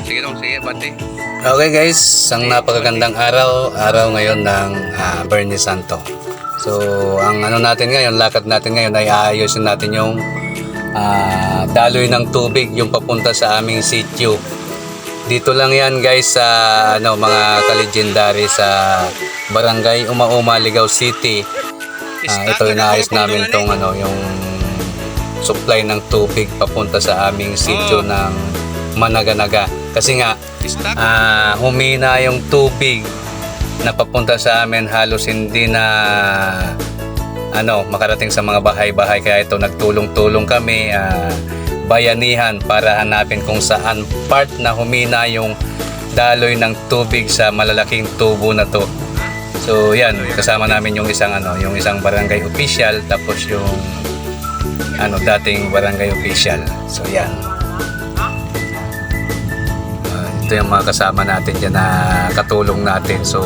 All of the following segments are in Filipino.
sige, bante. Okay guys, isang napakagandang araw ngayon ng Bernie Santo. So, ang ano natin ngayon, lakad natin ngayon ay aayusin natin yung daloy ng tubig, yung papunta sa aming sitio. Dito lang yan guys sa mga ka-legendary sa Barangay Uma-Uma, Ligao City. Ito inaayos namin tong yung supply ng tubig papunta sa aming sitio ng Managanaga. Kasi nga humina yung tubig na papunta sa amin, halos hindi na makarating sa mga bahay-bahay, kaya ito nagtulong-tulong kami bayanihan para hanapin kung saan part na humina yung daloy ng tubig sa malalaking tubo na to. So yan, kasama namin yung isang barangay official, tapos yung dating barangay official. So yan, ito yung mga kasama natin dyan na katulong natin. So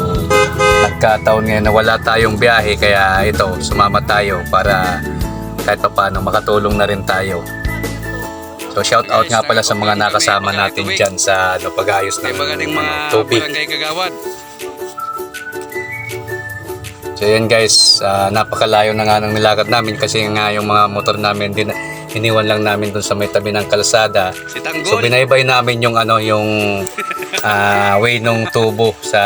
nagkataon ngayon na wala tayong biyahe, kaya ito, sumama tayo para kahit pa paano makatulong na rin tayo. So shout out nga pala sa mga nakasama natin dyan sa pag-ayos ng tubig. So yan guys, napakalayo na nga ng nilakad namin kasi nga yung mga motor namin iniwan lang namin dun sa may tabi ng kalsada. So binaybay namin yung way nung tubo sa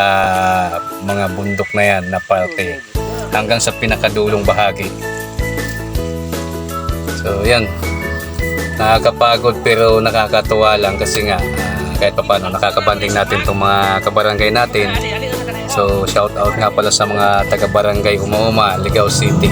mga bundok na yan na parte hanggang sa pinakadulong bahagi. So yan, nakakapagod pero nakakatuwa lang kasi nga kahit pa paano nakakabanding natin itong mga kabarangay natin. So shout out nga pala sa mga taga Barangay Uma-Uma, Ligao City.